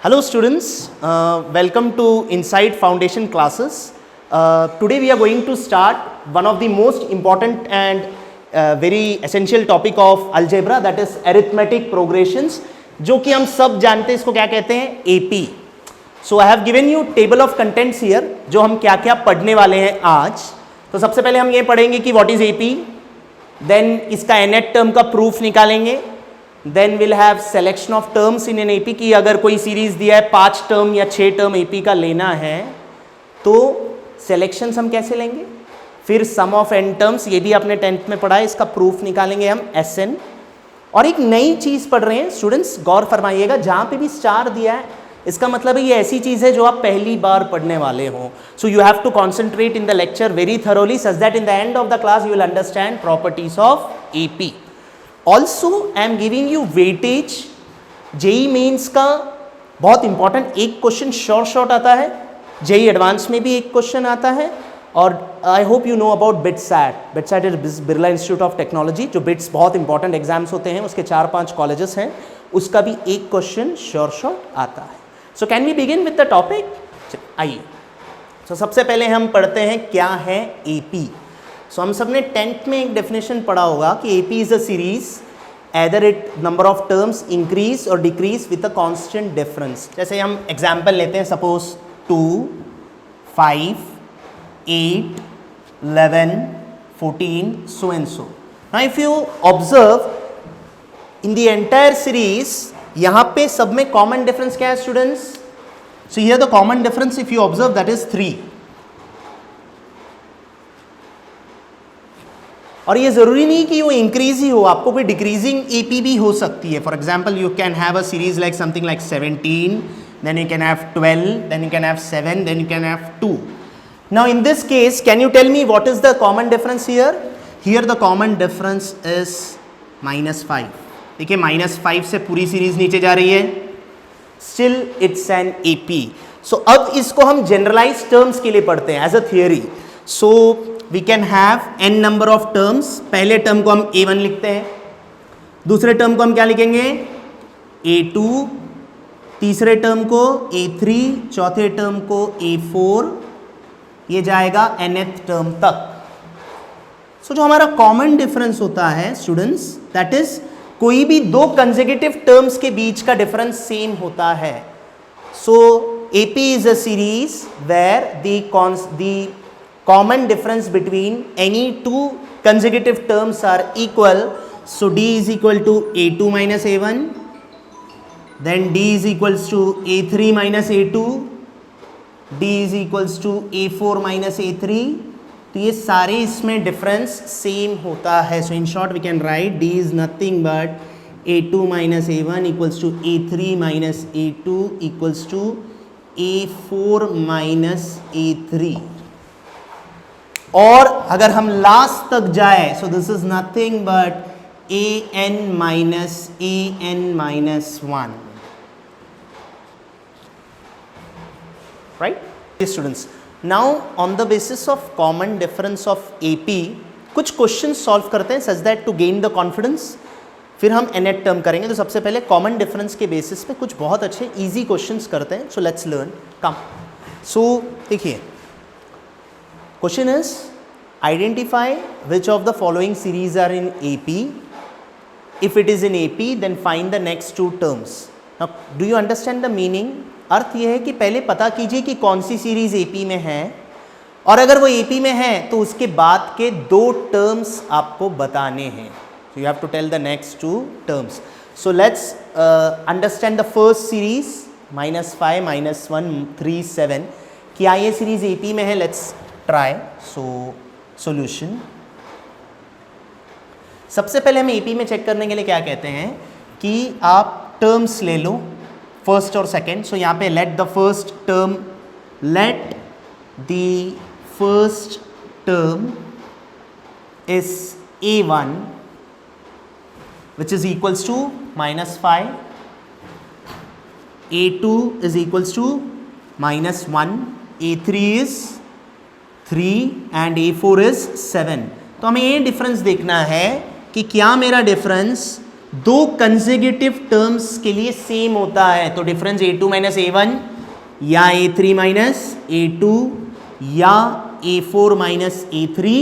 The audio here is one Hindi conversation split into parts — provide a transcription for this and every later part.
Hello students, welcome to Insight Foundation classes. Today we are going to start one of the most important and very essential topic of algebra, that is arithmetic progressions, जो कि हम सब जानते हैं इसको क्या कहते हैं, AP. So I have given you table of contents here, जो हम क्या क्या पढ़ने वाले हैं आज. तो सबसे पहले हम ये पढ़ेंगे कि what is AP, then इसका nth टर्म का प्रूफ निकालेंगे. Then we'll have selection of terms in an AP की अगर कोई सीरीज दिया है 5 टर्म या 6 टर्म AP का लेना है तो सेलेक्शंस हम कैसे लेंगे. फिर सम ऑफ n टर्म्स, ये भी आपने 10th में पढ़ा है, इसका प्रूफ निकालेंगे हम SN. और एक नई चीज पढ़ रहे हैं स्टूडेंट्स, गौर फरमाइएगा, जहां पे भी स्टार दिया है इसका मतलब है ये ऐसी चीज है जो आप पहली बार पढ़ने वाले हो. So you have to concentrate in the lecture very thoroughly such that in the end of the class you will understand properties of AP. Also I am giving you weightage. JEE Mains का बहुत इंपॉर्टेंट एक क्वेश्चन शॉर्ट आता है, जेई एडवांस में भी एक क्वेश्चन आता है, और I hope you know about BITSAT. BITSAT is Birla institute of technology, जो बिट्स बहुत इंपॉर्टेंट एग्जाम्स होते हैं, उसके 4-5 कॉलेजेस हैं, उसका भी एक क्वेश्चन शॉर्ट आता है. So can we begin with the topic. आइए, तो सबसे पहले हम पढ़ते हैं क्या है AP. सो हम सब ने 10th में एक डेफिनेशन पढ़ा होगा कि AP is a series either it number of terms increase or decrease with a constant difference. जैसे हम एग्जाम्पल लेते हैं, suppose 2, 5, 8, 11, 14, so and so. Now if you observe in the entire series, यहाँ पे सब में common difference क्या है students? So here the common difference if you observe that is 3. और ये ज़रूरी नहीं कि वो इंक्रीज ही हो, आपको कोई डिक्रीजिंग AP भी हो सकती है. For example you can have a series like something like 17, then you can have 12, then you can have 7, then you can have 2. Now in this case can you tell me what is the common difference here. Here the common difference is -5. देखिए -5 से पूरी सीरीज नीचे जा रही है, still it's an AP. So अब इसको हम जनरलाइज टर्म्स के लिए पढ़ते हैं as a theory. So we can have n number of terms. पहले टर्म को हम A1 लिखते हैं, दूसरे टर्म को हम क्या लिखेंगे, A2, तीसरे टर्म को A3, चौथे टर्म को A4, ये जाएगा nth टर्म तक. सो जो हमारा कॉमन डिफरेंस होता है स्टूडेंट्स, दैट इज कोई भी दो कंसेक्यूटिव टर्म्स के बीच का डिफरेंस सेम होता है. So AP is a series where the common difference between any two consecutive terms are equal. So D is equal to A2 minus A1, then D is equals to A3 minus A2, D is equals to A4 minus A3. तो ये सारे इसमें difference same होता है. So in short we can write D is nothing but A2 minus A1 equals to A3 minus A2 equals to A4 minus A3. और अगर हम लास्ट तक जाए, so this is nothing but an minus 1. Right students, now on the basis of common difference of AP कुछ क्वेश्चन सॉल्व करते हैं such that to gain the confidence. फिर हम nth टर्म करेंगे. तो सबसे पहले कॉमन डिफरेंस के बेसिस पे कुछ बहुत अच्छे इजी क्वेश्चंस करते हैं. So let's learn. कम. सो देखिए, question is identify which of the following series are in AP. If it is in AP then find the next two terms. Now do you understand the meaning? अर्थ ये है कि पहले पता कीजिए कि कौन सी सीरीज AP में है, और अगर वो AP में है तो उसके बाद के दो टर्म्स आपको बताने हैं. So you have to tell the next two terms. So let's understand the first series -5, -1, 3, 7. क्या ये सीरीज AP में है? Let's try. So solution. सबसे पहले हम AP में चेक करने के लिए क्या कहते हैं कि आप टर्म्स ले लो, फर्स्ट और सेकंड. सो यहाँ पे let the first term is A1 which is equals to -5, A2 is equals to -1, A3 is 3 and A4 is 7. तो हमें ये डिफरेंस देखना है कि क्या मेरा डिफरेंस दो कंसेक्यूटिव टर्म्स के लिए सेम होता है, तो डिफरेंस a2 माइनस a1 या a3 माइनस a2 या a4 minus a3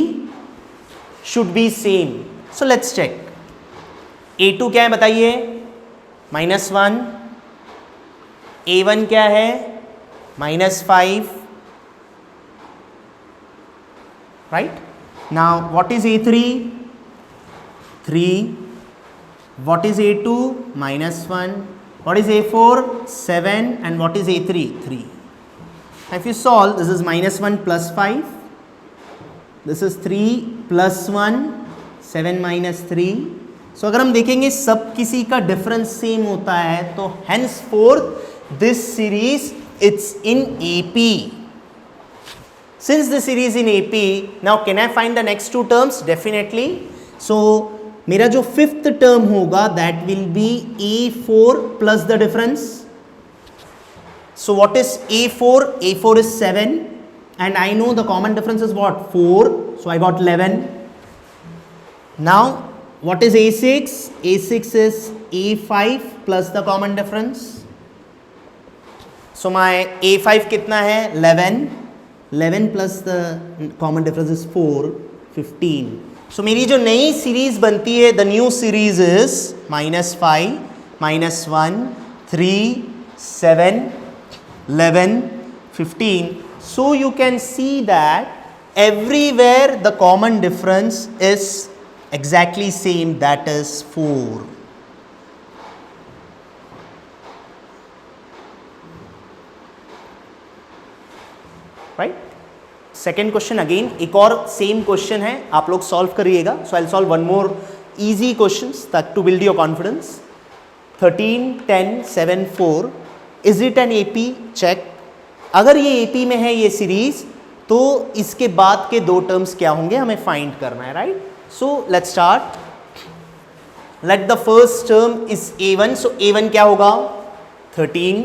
should be same. So let's check. a2 क्या है बताइए? -1. a1 क्या है? -5. Right? Now what is a3? 3. What is a2? -1. What is a4? 7. And what is a3? 3. If you solve, this is -1 plus 5. This is 3 plus 1. 7 minus 3. So अगर हम देखेंगे सब किसी का डिफरेंस सेम होता है, तो henceforth this series it's in AP. Since the series in AP, now can I find the next two terms? Definitely. So मेरा जो फिफ्थ टर्म होगा that will be A4 plus the difference. So what is A4? A4 is 7 and I know the common difference is what? 4. So I got 11. Now what is A6? A6 is A5 plus the common difference. So my A5 कितना है? 11. 11 plus the common difference is 4. 15. So मेरी जो नई सीरीज बनती है, the new series is -5, -1, 3, 7, 11, 15. So you can see that everywhere the common difference is exactly same, that is 4. Right? Second question again एक और सेम क्वेश्चन है, आप लोग सॉल्व करिएगा. So I will solve one more easy questions तक to build your confidence. 13, 10, 7, 4 is it an AP? Check. अगर ये एपी में है ये सीरीज, तो इसके बाद के दो टर्म्स क्या होंगे हमें फाइंड करना है. Right? So let's start. Let the first term is a1. So a1 क्या होगा? 13.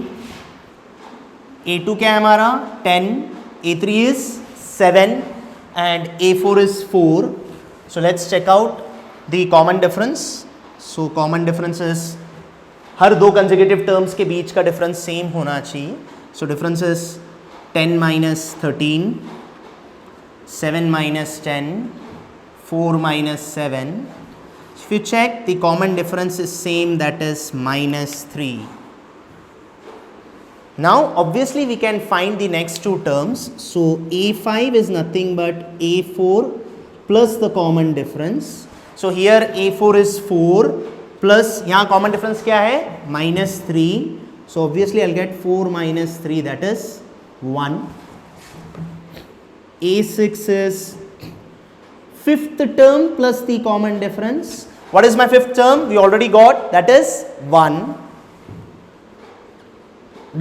a2 क्या है हमारा? 10. a3 is 7 and a4 is 4. So let's check out the common difference. So common difference is हर दो consecutive terms के बीच का difference same होना चाहिए. So difference is 10 minus 13, 7 minus 10, 4 minus 7. If you check, the common difference is same, that is -3. Now obviously we can find the next two terms. So a5 is nothing but a4 plus the common difference. So here a4 is 4 plus यहाँ common difference क्या है? -3. So obviously I'll get 4 minus 3, that is 1. a6 is fifth term plus the common difference. What is my fifth term? We already got, that is 1.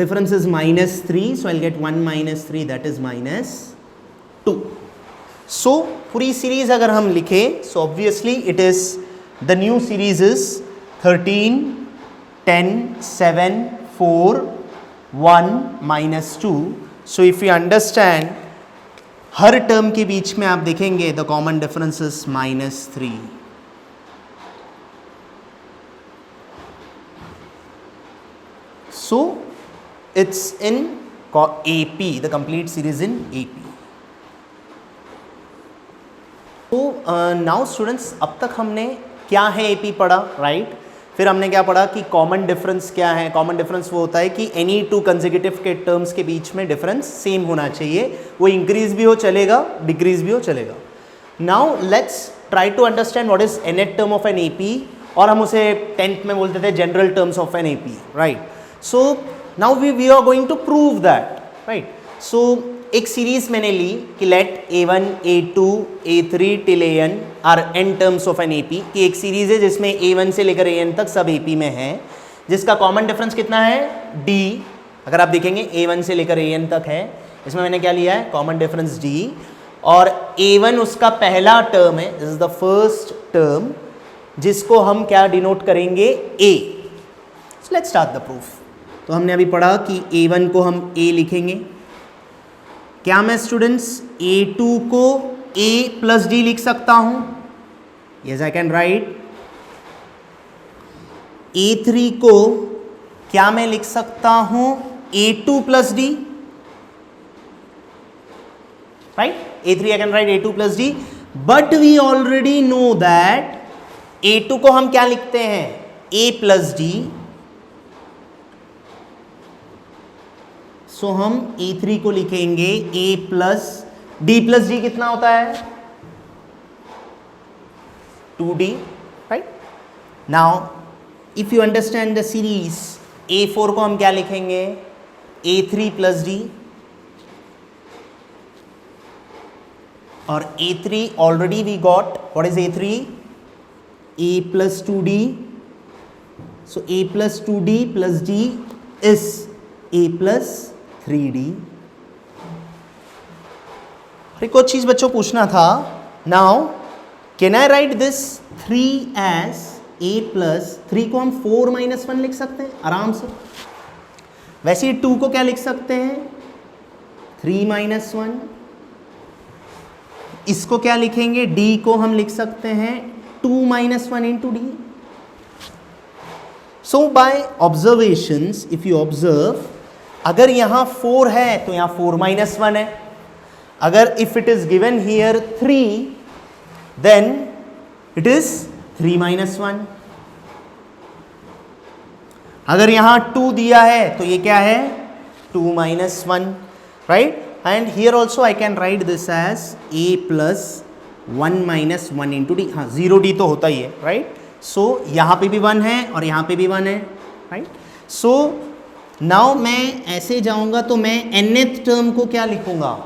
Difference is -3, so I'll get 1 minus 3, that is -2. So पूरी सीरीज अगर हम लिखें, so obviously it is, the new series is 13, 10, 7, 4, 1, -2. So if you understand, her term के बीच में आप देखेंगे the common difference is -3. So it's in AP, the complete series in AP. So now students, अब तक हमने क्या है AP पढ़ा, राइट? फिर हमने क्या पढ़ा कि कॉमन डिफरेंस क्या है. कॉमन डिफरेंस वो होता है कि एनी टू कंसेक्यूटिव के टर्म्स के बीच में डिफरेंस सेम होना चाहिए. वो इंक्रीज भी हो चलेगा, डिक्रीज भी हो चलेगा. Now let's try to understand what is nth term of an AP, और हम उसे 10th में बोलते थे general terms of an AP, right? So now we are going to prove that, right? So एक सीरीज मैंने ली कि let a1, a2, a3 till an are n terms of an AP, कि एक सीरीज है जिसमें a1 से लेकर an तक सब AP में है, जिसका कॉमन डिफरेंस कितना है? d. अगर आप देखेंगे a1 से लेकर an तक है, इसमें मैंने क्या लिया है? Common difference d. और a1 उसका पहला टर्म है, this is the first term, जिसको हम क्या डिनोट करेंगे? a. So let's start the proof. तो हमने अभी पढ़ा कि a1 को हम a लिखेंगे. क्या मैं स्टूडेंट्स a2 को a प्लस d लिख सकता हूँ? Yes, I can right. A3 को क्या मैं लिख सकता हूं A2 plus D, right? A3 I can write A2 plus D, but we already know that A2 को हम क्या लिखते हैं A plus D, सो हम A3 को लिखेंगे A plus D plus D कितना होता है 2D, right? Now if you understand the series, A4 को हम क्या लिखेंगे A3 plus D, और A3 already we got, what is A3? A plus 2D, so A plus 2D plus D is A plus 3D. एक और चीज बच्चों पूछना था, now can I write this 3 as A plus 3 को हम 4 minus 1 लिख सकते हैं आराम से, वैसे ही 2 को क्या लिख सकते हैं 3 minus 1, इसको क्या लिखेंगे D को हम लिख सकते हैं 2 minus 1 into D. So by observations, if you observe, अगर यहाँ 4 है तो यहाँ 4 minus 1 है, अगर if it is given here 3 then it is 3 minus 1, अगर यहाँ 2 दिया है तो ये क्या है 2 minus 1, right? And here also I can write this as A plus 1 minus 1 into D. हाँ 0D तो होता ही है, right? So यहाँ पे भी 1 है और यहाँ पे भी 1 है, right? So now मैं ऐसे जाऊँगा तो मैं nth टर्म को क्या लिखूँगा,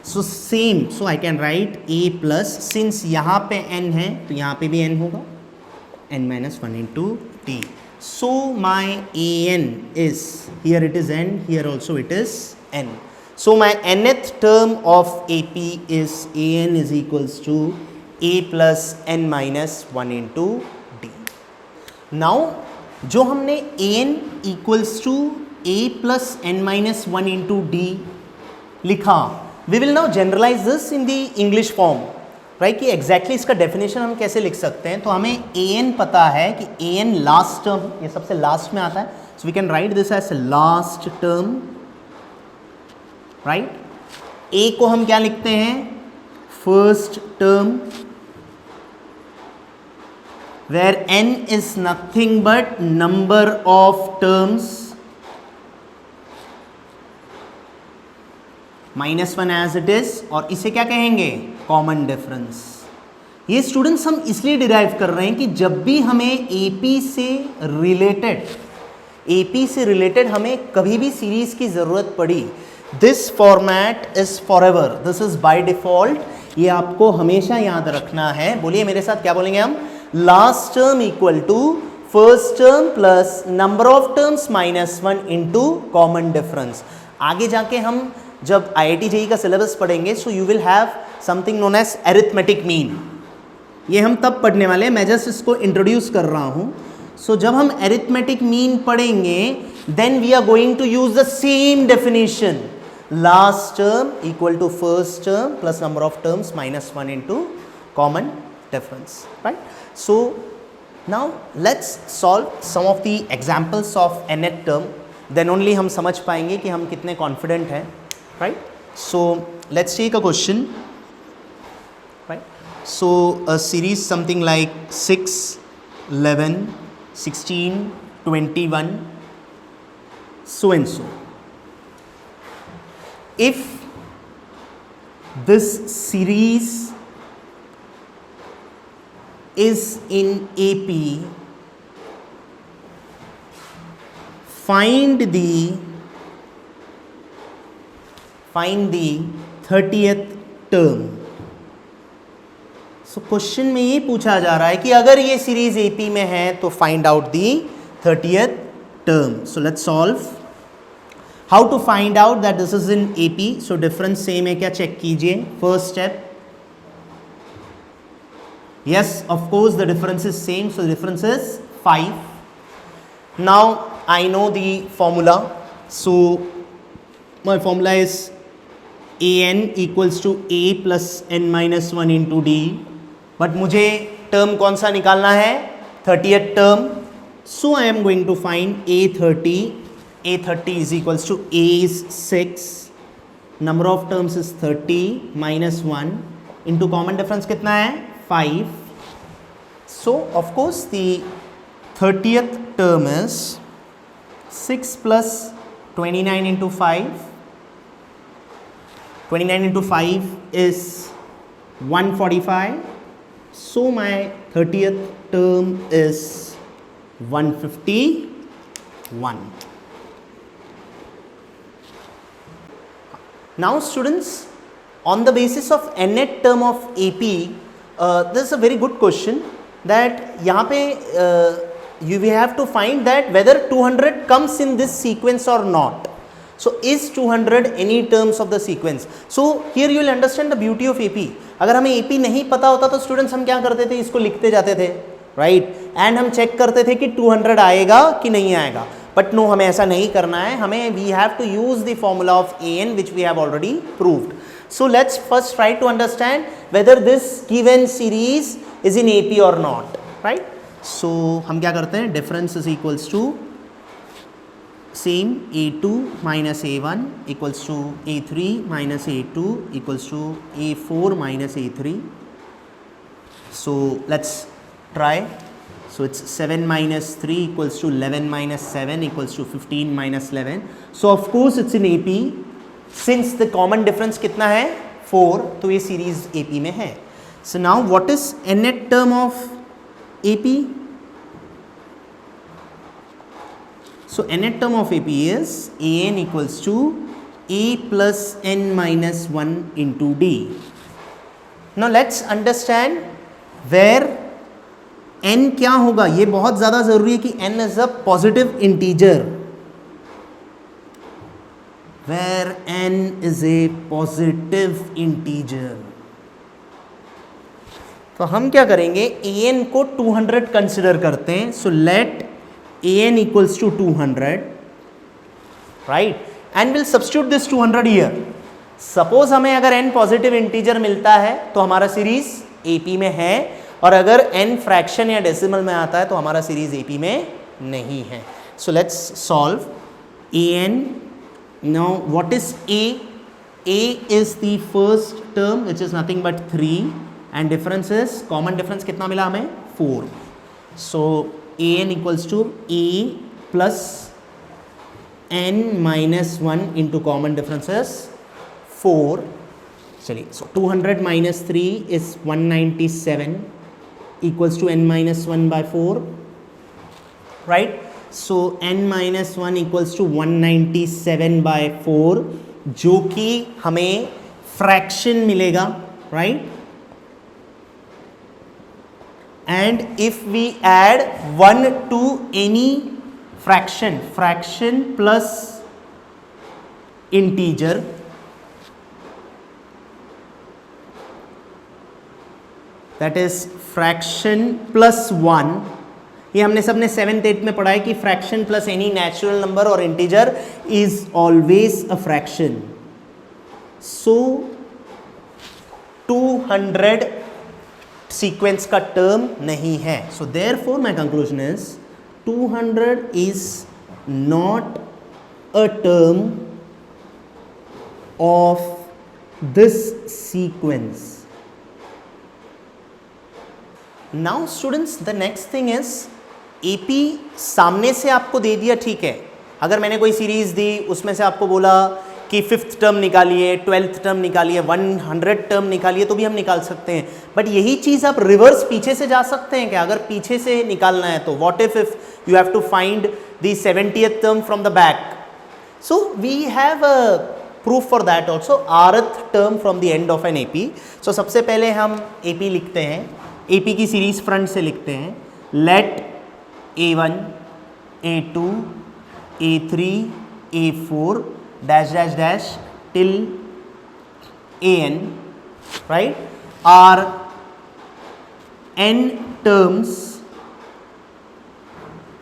so same, so I can write A plus, since यहाँ पे n है तो यहाँ पे भी n होगा, n minus 1 into D. So my an is, here it is n, here also it is n. So my nth term of AP is an is equals to A plus n minus 1 into D. Now जो हमने an equals to A plus n minus 1 into D लिखा, we will now generalize this in the English form, right? कि exactly इसका definition हम कैसे लिख सकते हैं, तो हमें an पता है कि an last term, ये सबसे last में आता है, so we can write this as last term, right? A को हम क्या लिखते हैं first term, where n is nothing but number of terms, -1 as it is, और इसे क्या कहेंगे कॉमन डिफरेंस. ये स्टूडेंट्स हम इसलिए डिराइव कर रहे हैं कि जब भी हमें AP से रिलेटेड हमें कभी भी सीरीज की जरूरत पड़ी, this format is for ever, this is by default, ये आपको हमेशा याद रखना है. बोलिए मेरे साथ, क्या बोलेंगे हम, last term equal to first term plus number of terms -1 into common difference. आगे जाके हम जब IIT JEE का सिलेबस पढ़ेंगे, so you will have something known as arithmetic mean. ये हम तब पढ़ने वाले हैं, मैं जस्ट इसको इंट्रोड्यूस कर रहा हूँ. सो जब हम अरिथमेटिक मीन पढ़ेंगे, then we are going to use the same definition, last term equal to first term plus number of terms -1 into common difference, right? So now let's solve some of the examples of nth term, then only हम समझ पाएंगे कि हम कितने confident हैं, right? So let's take a question, right? So a series something like 6, 11, 16, 21, so and so. If this series is in AP, find the 30th term. So question में ये पूछा जा रहा है कि अगर ये सीरीज AP में है तो find out the 30th term. So let's solve. How to find out that this is in AP? So difference same है क्या, चेक कीजिए. First step, yes of course the difference is same, so the difference is 5. Now I know the formula, so my formula is an equals to A plus n minus 1 into D, but मुझे टर्म कौन सा निकालना है 30th term. So I am going to find A30. A30 is equals to A is 6. Number of terms is 30 minus 1 into common difference कितना है 5. So of course the 30th term is 6 plus 29 into 5. 29 into 5 is 145. So my 30th term is 151. Now students, on the basis of nth term of AP, this is a very good question that यहाँ पे you will have to find that whether 200 comes in this sequence or not. So is 200 any terms of the sequence? So here you will understand the beauty of AP. अगर हमें AP नहीं पता होता तो स्टूडेंट्स हम क्या करते थे, इसको लिखते जाते थे, राइट, एंड हम चेक करते थे कि 200 आएगा कि नहीं आएगा. बट नो, हमें ऐसा नहीं करना है. हमें we have to use the formula of an which we have already proved. So let's first try to understand whether this given series is in AP और नॉट, राइट. सो हम क्या करते हैं, difference is equals to same A2 minus A1 equals to A3 minus A2 equals to A4 minus A3. So let's try. So it's 7 minus 3 equals to 11 minus 7 equals to 15 minus 11. So of course it's in AP. Since the common difference कितना है 4, तो ये सीरीज AP में है. So now what is nth term of AP? So nth term of AP is an equals to a plus n minus 1 into d. Now let's understand where n क्या होगा. ये बहुत ज़्यादा ज़रूरी है कि n is a positive integer. Where n is a positive integer. तो हम क्या करेंगे, an को 200 कंसिडर करते हैं. So let an equals to 200, right, and we'll substitute this 200 here. Suppose हमें अगर n पॉजिटिव इंटीजर मिलता है तो हमारा सीरीज AP में है, और अगर n फ्रैक्शन या डेसिमल में आता है तो हमारा सीरीज AP में नहीं है. So let's solve an. Now what is a? A is the first term which is nothing but 3 and difference is, common difference कितना मिला हमें 4. So an equals to a plus n minus 1 into common differences 4. चलिए, so 200 minus 3 is 197 equals to n minus 1 by 4, right. So n minus 1 equals to 197 by 4, जो कि हमें फ्रैक्शन मिलेगा, right. And if we add 1 to any fraction plus integer, that is fraction plus 1. ये हमने सबने 7th 8th में पढ़ा है कि fraction plus any natural number or integer is always a fraction. So 200 sequence का टर्म नहीं है. So therefore my conclusion is 200 is not a term of this sequence. Now students, the next thing is AP सामने से आपको दे दिया, ठीक है. अगर मैंने कोई सीरीज दी, उसमें से आपको बोला कि 5th टर्म निकालिए, 12th टर्म निकालिए, 100 टर्म निकालिए, तो भी हम निकाल सकते हैं. बट यही चीज़ आप रिवर्स पीछे से जा सकते हैं क्या? अगर पीछे से निकालना है तो what if you have to find the 70th term from the back. So we have a proof for that also, rth term from the end of an AP. सो सबसे पहले हम AP लिखते हैं. AP की सीरीज फ्रंट से लिखते हैं. Let A1 A2 A3 A4 dash dash dash till an, right, are n terms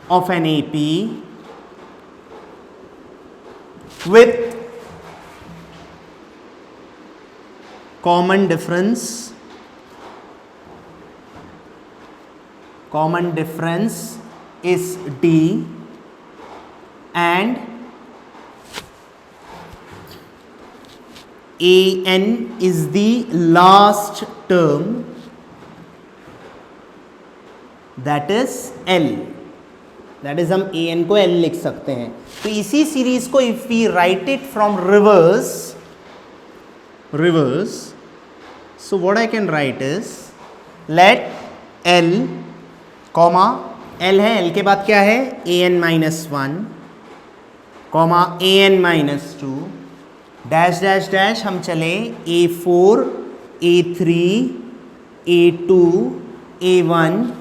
of an AP with common difference is D and an is the last term, that is L. That is हम ए एन को एल लिख सकते हैं. तो इसी सीरीज को if we write it from reverse, so what I can write is let L comma L है, एल के बाद क्या है A N minus one comma A N minus two dash dash dash हम चले A four A three A two A one.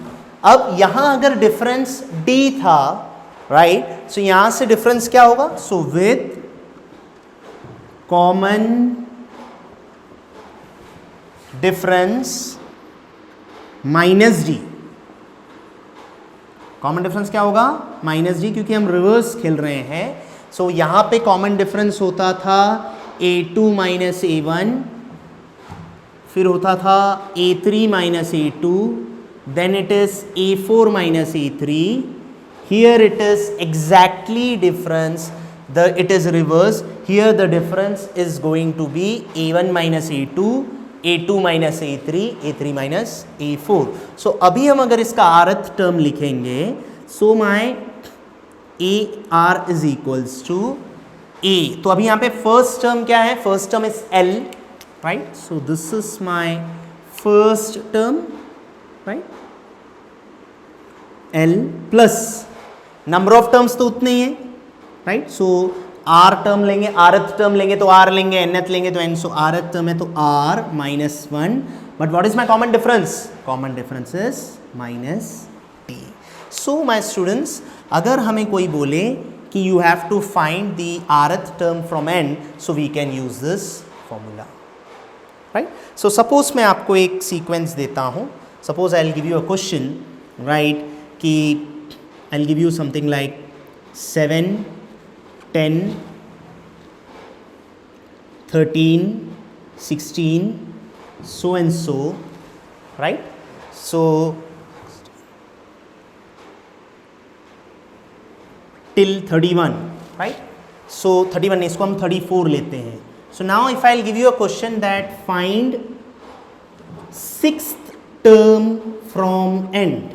अब यहां अगर डिफरेंस d था, राइट, सो यहां से डिफरेंस क्या होगा, so with common difference minus D. Common difference क्या होगा माइनस डी, क्योंकि हम रिवर्स खेल रहे हैं. सो यहां पे कॉमन डिफरेंस होता था a2 माइनस a1, फिर होता था a3 minus a2, then it is a4 minus a3. Here it is exactly difference, it is reverse. Here the difference is going to be a1 minus a2, a2 minus a3, a3 minus a4. So अभी हम अगर इसका rth term लिखेंगे, so my ar is equals to a. तो अभी यहाँ पे first term क्या है, first term is L, right? So this is my first term, right? L plus number of terms तो उतने ही है, राइट. सो r टर्म लेंगे, rth टर्म लेंगे तो r लेंगे, nth लेंगे तो n. सो rth टर्म है तो r minus one. But what is my common difference, common difference is minus t. So my students, अगर हमें कोई बोले कि you have to find the rth term from n, so we can use this formula, right. So suppose मैं आपको एक सीक्वेंस देता हूँ. Suppose I will give you a question, right, कि I'll give you something like 7, 10, 13, 16, so and so, right? So till 31, right? So 31, इसको हम 34 लेते हैं. So now if I'll give you a question that find sixth term from end.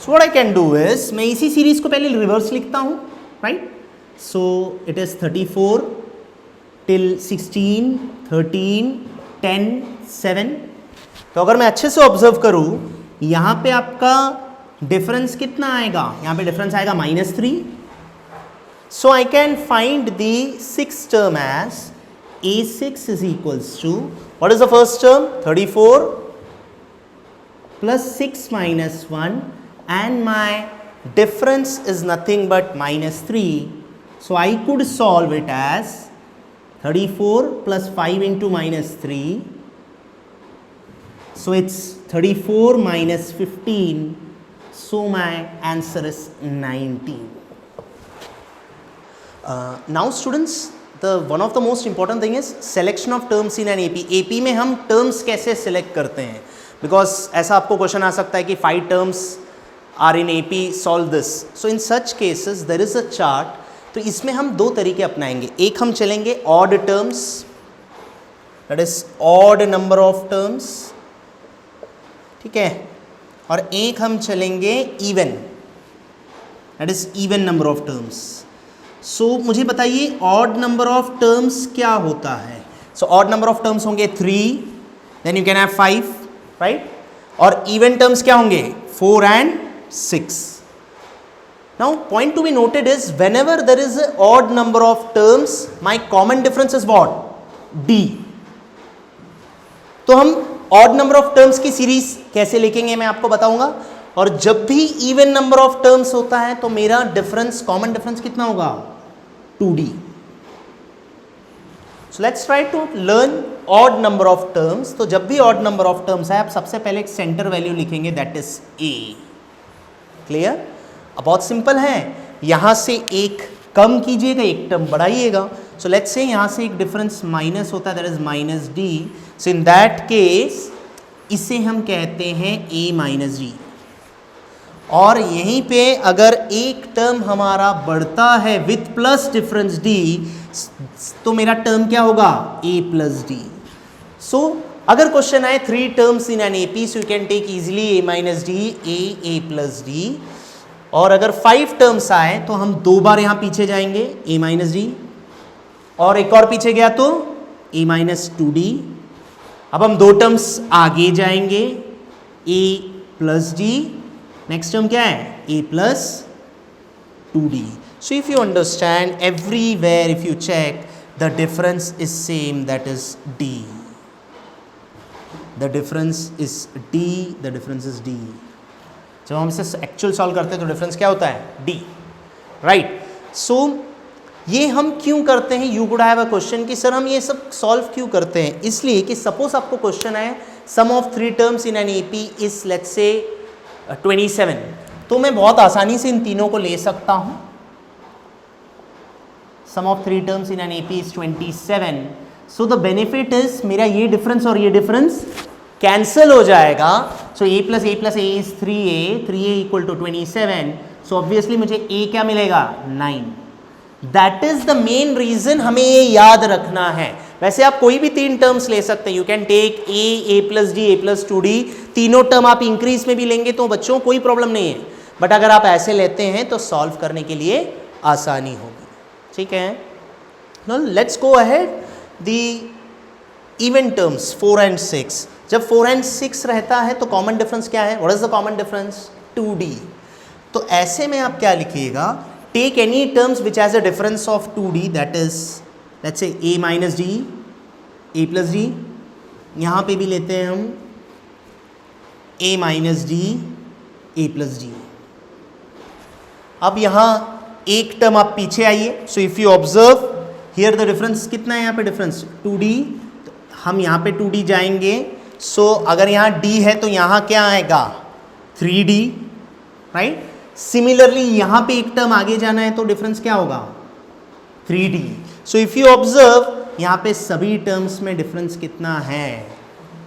So what I can do is, मैं इसी सीरीज को पहले रिवर्स लिखता हूँ, right. So it is 34 till 16, 13, 10, 7. तो अगर मैं अच्छे से ऑब्जर्व करूँ, यहाँ पे आपका डिफरेंस कितना आएगा, यहाँ पे डिफरेंस आएगा -3. So I can find the six term as a6 is equals to, what is the first term 34 plus 6 minus 1, and my difference is nothing but -3. So I could solve it as 34 plus 5 into -3. So it's 34 minus 15. So my answer is 19. Now students, one of the most important thing is selection of terms in an AP. AP में हम terms कैसे select करते हैं, because ऐसा आपको क्वेश्चन आ सकता है कि 5 terms are in AP, solve this. So in such cases there is a chart. तो इसमें हम दो तरीके अपनाएंगे. एक हम चलेंगे odd terms, that is odd number of terms, ठीक है, और एक हम चलेंगे even, that is even number of terms. So मुझे बताइए odd number of terms क्या होता है. So odd number of terms होंगे 3, then you can have 5, right? और even terms क्या होंगे 4 and 6. Now point to be noted is whenever there is an odd number of terms, my common difference is what, D. तो हम odd number of terms की सीरीज कैसे लिखेंगे मैं आपको बताऊंगा. और जब भी even number of terms होता है तो मेरा डिफरेंस, कॉमन डिफरेंस कितना होगा 2D. So let's try to learn odd number of terms. तो जब भी odd number of terms है, आप सबसे पहले एक सेंटर वैल्यू लिखेंगे, that is A. क्लियर. अब बहुत सिंपल है, यहाँ से एक कम कीजिएगा, एक टर्म बढ़ाइएगा. सो लेट्स से यहाँ से एक डिफरेंस माइनस होता है, that is -D. So in that case इसे हम कहते हैं a माइनस डी। और यहीं पे अगर एक टर्म हमारा बढ़ता है विथ प्लस डिफरेंस d, तो मेरा टर्म क्या होगा a प्लस डी। सो अगर क्वेश्चन आए 3 terms in an AP, so you can take easily a minus d, a plus d. और अगर 5 टर्म्स आए तो हम 2 बार यहां पीछे जाएंगे a माइनस डी, और एक और पीछे गया तो a माइनस 2d। अब हम 2 टर्म्स आगे जाएंगे a plus d, next term क्या है a plus 2d। So if you understand everywhere if you check the difference is same, that is d, the difference is d, the difference is d। जब हम इसे एक्चुअल सॉल्व करते हैं तो डिफरेंस क्या होता है d, राइट। सो ये हम क्यों करते हैं, you could have a question कि सर हम ये सब सॉल्व क्यों करते हैं। इसलिए कि सपोज आपको क्वेश्चन है sum of 3 terms in an AP is let's say 27, तो मैं बहुत आसानी से इन तीनों को ले सकता हूं। Sum of 3 terms in an AP is 27, so the benefit is मेरा ये डिफरेंस और ये डिफरेंस कैंसिल हो जाएगा। So a plus a is 3a equal to 27, so obviously मुझे a क्या मिलेगा 9। That is the main reason हमें ये याद रखना है। वैसे आप कोई भी 3 टर्म्स ले सकते हैं, you can take a plus d, a plus 2d, तीनों टर्म आप इंक्रीज में भी लेंगे तो बच्चों कोई प्रॉब्लम नहीं है। बट अगर आप ऐसे लेते हैं तो सॉल्व करने के लिए आसानी होगी, ठीक है। Now let's go ahead the even terms 4 and 6। जब 4 and 6 रहता है तो कॉमन डिफरेंस क्या है, what is the common difference 2d। तो ऐसे में आप क्या लिखिएगा, take any terms which has a difference of 2d, that is let's say a minus d, a plus d, यहाँ पे भी लेते हैं हम a minus d, a plus d. अब यहाँ एक टर्म आप पीछे आइए, so if you observe here the difference कितना है, यहाँ पे डिफरेंस 2d, तो हम यहाँ पे 2d जाएंगे। सो अगर यहाँ d है तो यहाँ क्या आएगा 3d, राइट। सिमिलरली यहाँ पे एक टर्म आगे जाना है तो डिफरेंस क्या होगा 3d। So if you observe यहाँ पे सभी टर्म्स में डिफरेंस कितना है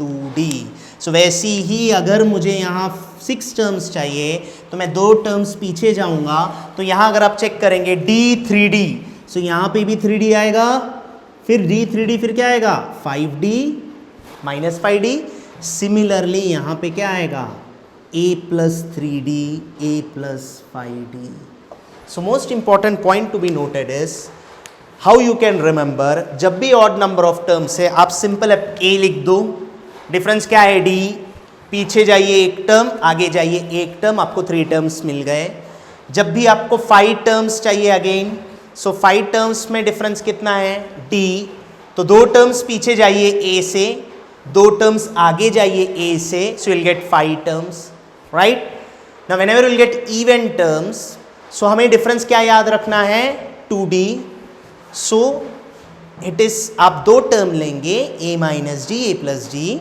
2d। सो वैसी ही अगर मुझे यहाँ 6 टर्म्स चाहिए तो मैं 2 टर्म्स पीछे जाऊंगा, तो यहाँ अगर आप चेक करेंगे d 3d, सो यहाँ पे भी 3d आएगा, फिर d 3d, फिर क्या आएगा 5d माइनस 5d। सिमिलरली यहाँ पे क्या आएगा a plus 3d, a plus 5d। So most important point to be noted is how you can remember, जब भी ऑड नंबर ऑफ टर्म्स है आप सिंपल a लिख दो, डिफरेंस क्या है d, पीछे जाइए एक टर्म, आगे जाइए एक टर्म, आपको 3 टर्म्स मिल गए। जब भी आपको 5 टर्म्स चाहिए अगेन, सो 5 टर्म्स में डिफरेंस कितना है d, तो 2 टर्म्स पीछे जाइए a से, 2 टर्म्स आगे जाइए a से, so will get 5 terms, right. Now whenever will get even terms, so हमें डिफरेंस क्या याद रखना है 2d। सो इट इज आप 2 टर्म लेंगे a minus d, a plus D,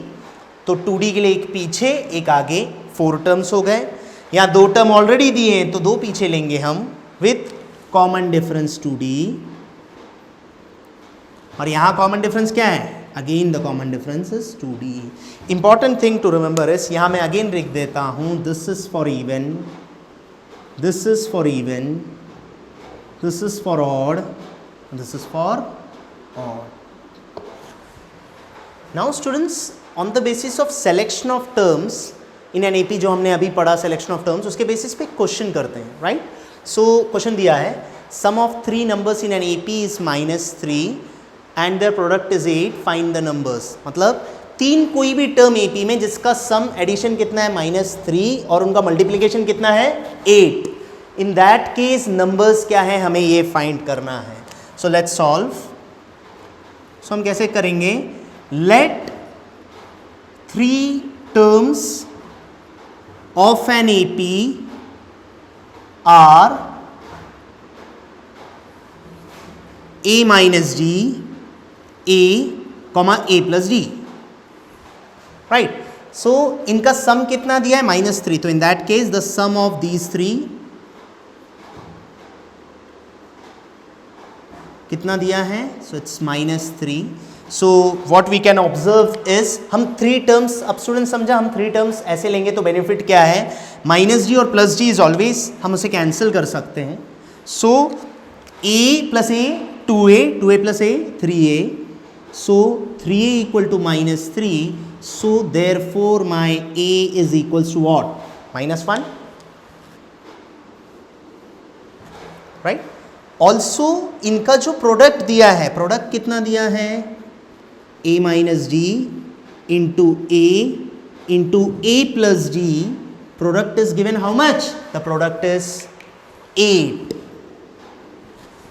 तो 2d के लिए एक पीछे एक आगे, 4 टर्म्स हो गए। यहाँ 2 टर्म ऑलरेडी दिए हैं तो 2 पीछे लेंगे हम विथ कॉमन डिफरेंस 2d, और यहाँ कॉमन डिफरेंस क्या है, again the common difference is 2d। Important thing to remember is, यहाँ मैं अगेन लिख देता हूँ, this is for even, this is for even, this is for odd, this is for odd. Now students, on the basis of selection of terms in an AP, जो हमने अभी पढ़ा सिलेक्शन ऑफ टर्म्स, उसके बेसिस पे क्वेश्चन करते हैं, राइट। सो क्वेश्चन दिया है sum of 3 numbers in an AP is -3 and their product is 8, find the numbers. मतलब 3 कोई भी टर्म एपी में जिसका सम एडिशन कितना है -3 और उनका मल्टीप्लीकेशन कितना है 8, इन दैट केस नंबर्स क्या है हमें ये फाइंड करना है। So let's solve. सो हम कैसे करेंगे, late 3 terms of an AP are a minus d, a comma a plus d, right। so इनका सम कितना दिया है -3, तो in that case the sum of these 3 कितना दिया है, so it's -3। So what we can observe is हम थ्री टर्म्स, अब स्टूडेंट समझा, हम थ्री टर्म्स ऐसे लेंगे तो बेनिफिट क्या है, माइनस जी और प्लस जी इज ऑलवेज, हम उसे कैंसिल कर सकते हैं. सो ए plus A 2a, 2a plus A 3a, so 3a equal to minus 3, so therefore my a is equals to what, minus 1, right. also इनका जो प्रोडक्ट दिया है, प्रोडक्ट कितना दिया है, a minus d into a plus d, product is given how much, the product is 8.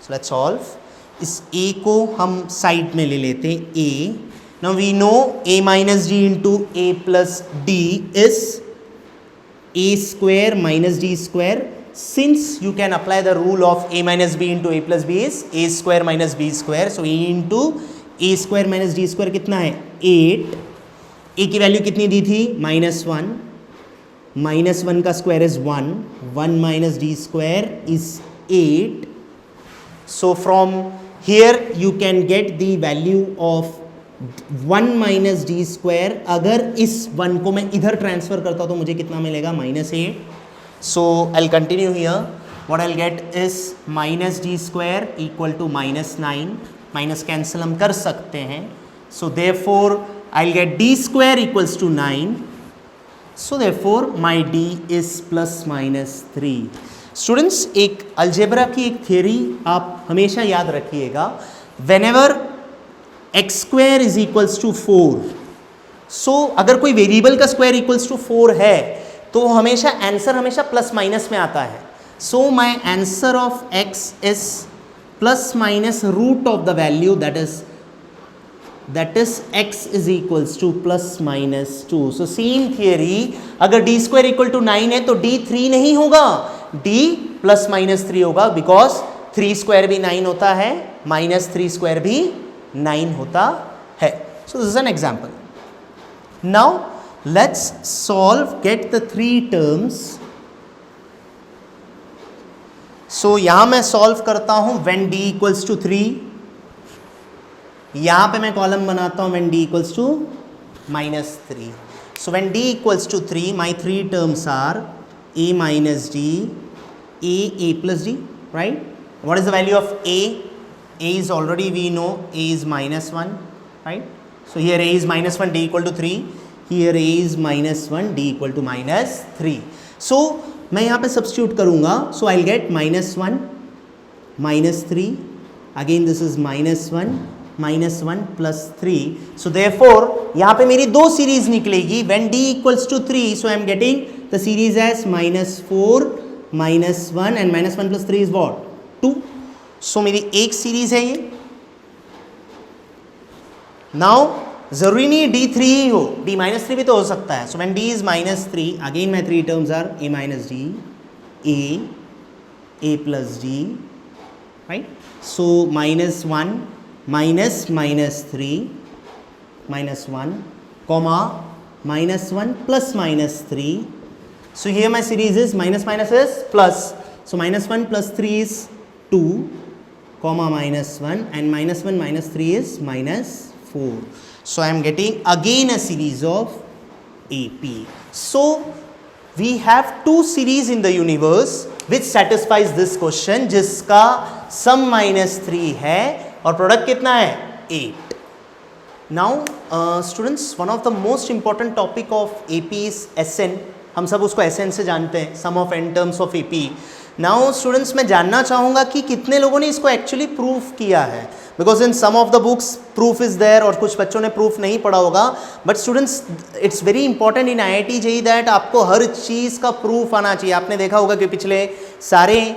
so let's solve. इस a को हम साइड में ले लेते हैं a. Now we know a minus d into a plus d is a square minus d square. Since you can apply the rule of a minus b into a plus b is a square minus b square. So a into a square minus d square कितना है 8. a की वैल्यू कितनी दी थी -1, -1 का square is 1, 1 minus d square is 8. So from here you can get the value of 1 minus d square. अगर इस 1 को मैं इधर ट्रांसफर करता हूँ तो मुझे कितना मिलेगा -8. So I'll continue here. What I'll get is minus d square equal to -9. Minus cancel हम कर सकते हैं. So therefore I'll get d square equals to 9. So therefore my d is plus minus 3. Students एक अलजेब्रा की एक थियरी आप हमेशा याद रखिएगा, whenever x square is equals to 4, so अगर कोई वेरिएबल का स्क्वायर इक्वल्स टू 4 है तो हमेशा आंसर हमेशा प्लस माइनस में आता है. So my answer of x is plus minus root of the value that is x is equals to plus minus 2. So same theory, अगर d स्क्वायर इक्वल टू 9 है तो d 3 नहीं होगा, d प्लस माइनस 3 होगा, बिकॉज 3 स्क्वायर भी 9 होता है, माइनस 3 स्क्वायर भी 9 होता है. So this is an example. Now let's solve, get the three terms. So यहां मैं सॉल्व करता हूं व्हेन d इक्वल्स टू 3. यहां पे मैं कॉलम बनाता हूं when d equals to -3. So when d equals to 3, my three terms are a minus d, a plus d, right? What is the value of a? A is already we know a is -1, right? So here a is -1, d equal to 3. Here a is -1, d equal to -3. So मैं यहाँ पे substitute करूँगा. So I'll get -1, -3. Again this is -1 plus 3. So therefore यहाँ पे मेरी दो सीरीज निकलेगी when d equals to 3. So I am getting the series as -4, -1 and -1 plus 3 is what? 2. So मेरी एक सीरीज है ये. Now जरूरी नहीं d3 ही हो, d-3 भी तो हो सकता है. So when d is -3, again my three terms are a minus d, a plus d, right? So -1 -3 -1 comma -1 plus -3. So here my series is minus is plus. So -1 plus 3 is 2, comma -1 and -1 -3 is -4. So I am getting again a series of AP. So we have two series in the universe which satisfies this question, जिसका sum -3 है और प्रोडक्ट कितना है 8. Now students, one of the most important topic of AP is SN. हम सब उसको SN से जानते हैं, sum of n terms of AP. Now students मैं जानना चाहूँगा कि कितने लोगों ने इसको एक्चुअली प्रूफ किया है, because in some of the books proof is there और कुछ बच्चों ने प्रूफ नहीं पढ़ा होगा. But students it's very important in IIT JEE that आपको हर चीज़ का प्रूफ आना चाहिए. आपने देखा होगा कि पिछले सारे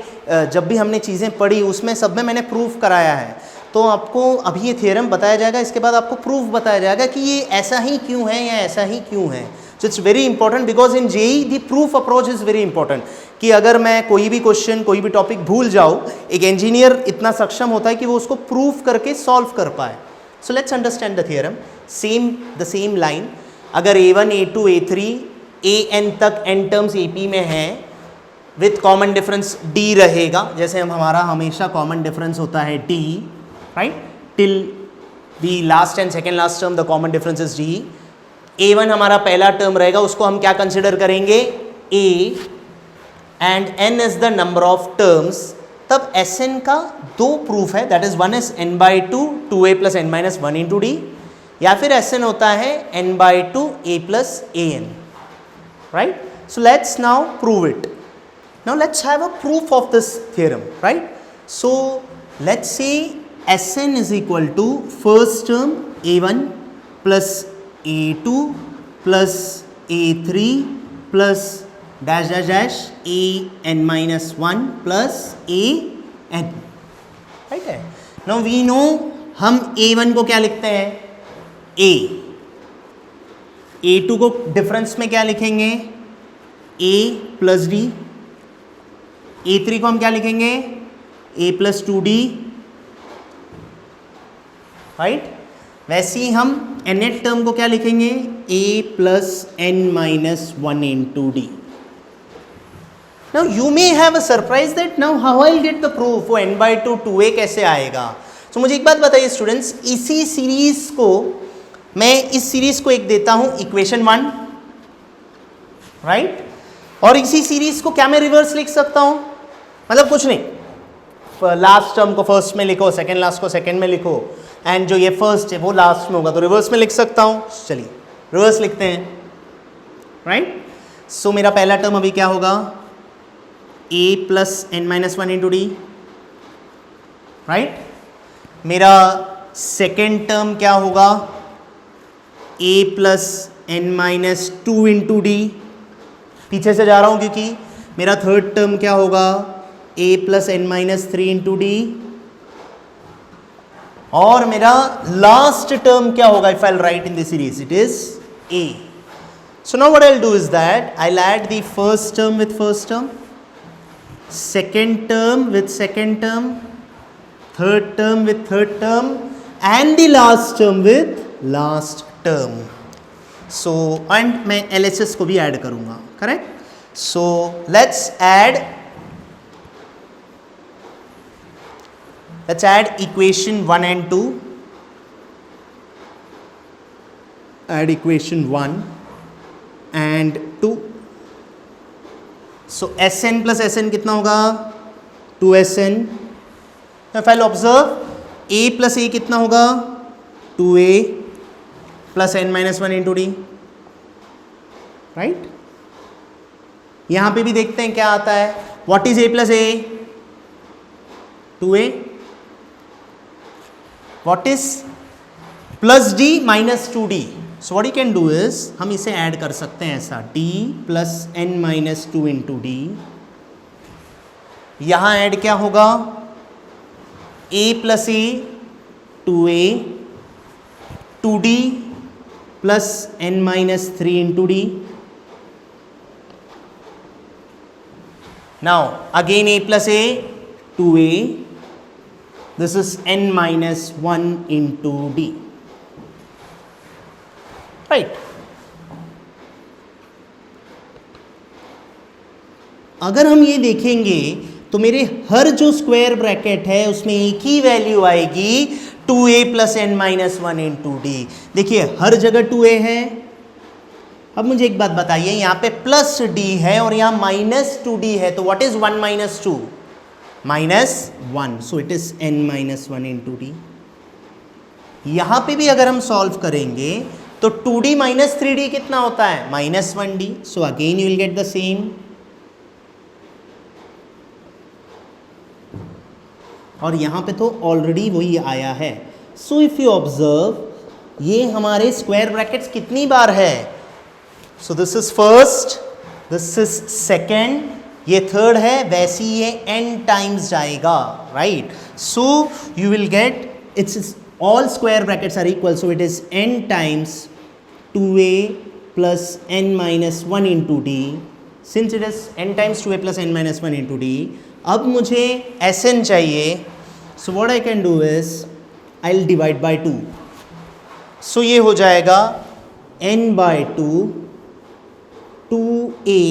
जब भी हमने चीज़ें पढ़ी उसमें सब में मैंने प्रूफ कराया है. तो आपको अभी ये थियरम बताया जाएगा, इसके बाद आपको प्रूफ बताया जाएगा कि ये ऐसा ही क्यों है या ऐसा ही क्यों है. So it's very important because in JEE the proof approach is very important. कि अगर मैं कोई भी क्वेश्चन कोई भी टॉपिक भूल जाऊँ, एक इंजीनियर इतना सक्षम होता है कि वो उसको प्रूफ करके सॉल्व कर पाए. So let's understand the theorem. Same line, अगर A1 A2 A3 AN तक n टर्म्स AP में हैं विथ कॉमन डिफरेंस D रहेगा, जैसे हमारा हमेशा कॉमन डिफरेंस होता है D, right, till the last and second last term the common difference is D. a1 हमारा पहला टर्म रहेगा, उसको हम क्या कंसिडर करेंगे, a, and n is the number of terms. तब Sn का दो प्रूफ है, that is one is n by two 2a plus n minus one into d, या फिर Sn होता है n by two a plus an. Right, so let's now prove it. Now let's have a proof of this theorem. Right, so let's say Sn is equal to first term a1 plus a2 plus a3 plus dash dash dash an minus one plus an. Right है. नाउ वी नो हम a1 को क्या लिखते हैं, a. a2 को डिफरेंस में क्या लिखेंगे, a प्लस डी. a3 को हम क्या लिखेंगे, a plus two D. Right, वैसे ही हम nth टर्म को क्या लिखेंगे, a plus n minus one into D. Now you may have a surprise that now how I will get the proof, वो n बाई टू 2a कैसे आएगा. तो मुझे एक बात बताइए स्टूडेंट्स, इसी सीरीज को मैं इस सीरीज को एक देता हूं इक्वेशन 1, राइट, और इसी सीरीज को क्या मैं रिवर्स लिख सकता हूं, मतलब कुछ नहीं, लास्ट टर्म को फर्स्ट में लिखो, सेकेंड लास्ट को सेकेंड में लिखो, एंड जो ये फर्स्ट है वो लास्ट में होगा, तो रिवर्स में लिख सकता हूं. चलिए रिवर्स लिखते हैं. राइट, सो मेरा पहला टर्म अभी क्या होगा, a plus n minus one into D. Right, मेरा सेकेंड टर्म क्या होगा, a plus n minus two into D. पीछे से जा रहा हूं क्योंकि मेरा थर्ड टर्म क्या होगा, a plus n minus three into D. और मेरा लास्ट टर्म क्या होगा, if I right in this series, it is a. So now what I will do is that I will add the first term with first term, second term with second term, third term with third term, and the last term with last term. So and मैं LHS को भी ऐड करूँगा, correct? So let's add equation 1 and 2. Add equation 1 and 2. So Sn plus Sn कितना होगा, 2Sn. If I'll observe, a plus a कितना होगा, 2a plus n minus one into D. Right, यहाँ पे भी देखते हैं क्या आता है. What is a plus a, 2a. What is plus d minus 2d. So what you can do is, हम इसे ऐड कर सकते हैं ऐसा, d plus n minus two into D. यहां ऐड क्या होगा, a plus a 2a, 2d plus n minus three into D. Now again a plus a 2a, this is n minus one into D. Right, अगर हम ये देखेंगे तो मेरे हर जो स्क्वायर ब्रैकेट है उसमें एक ही वैल्यू आएगी, 2a plus n minus one into D. देखिए हर जगह 2a है. अब मुझे एक बात बताइए, यहाँ पे प्लस d है और यहाँ माइनस 2d है, तो what is 1 minus 2, minus 1. So it is n minus one into D. यहाँ पे भी अगर हम सॉल्व करेंगे तो 2d माइनस 3d कितना होता है, minus 1d. So again you will get the same. और यहाँ पे तो ऑलरेडी वही आया है. सो इफ यू ऑब्जर्व, ये हमारे स्क्वायर ब्रैकेट्स कितनी बार है, so this is first, this is second, ये थर्ड है, वैसे ही ये n टाइम्स जाएगा. Right, so you will get it's all square brackets are equal, so it is n times 2a plus n minus 1 into d. Since it is n times 2a plus n minus 1 into d, अब मुझे Sn चाहिए. So what I can do is I'll divide by 2. So ये हो जाएगा n by 2 2a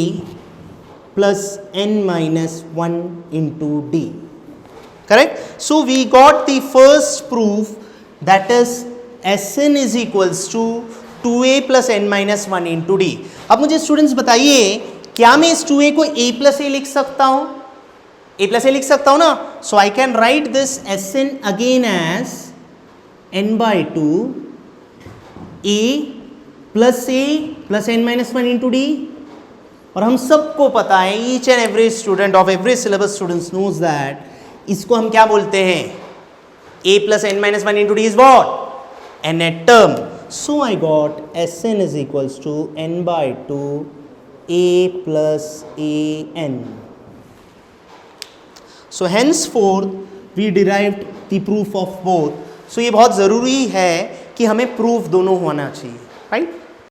plus n minus 1 into d. Correct? So we got the first proof, that is Sn is equals to 2a plus n minus 1 into d. अब मुझे स्टूडेंट्स बताइए, क्या मैं इस 2a को a प्लस ए लिख सकता हूं? a प्लस ए लिख सकता हूं ना? So I can write this Sn again as n by two a plus n minus 1 into D. और हम सबको पता है, each and every student of every syllabus students knows that इसको हम क्या बोलते हैं? a plus n minus 1 into D is what? nth term. So I got Sn is equals to n by 2 a plus an. So henceforth we derived the proof of both. So ये बहुत ज़रूरी है कि हमें प्रूफ दोनों होना चाहिए, right?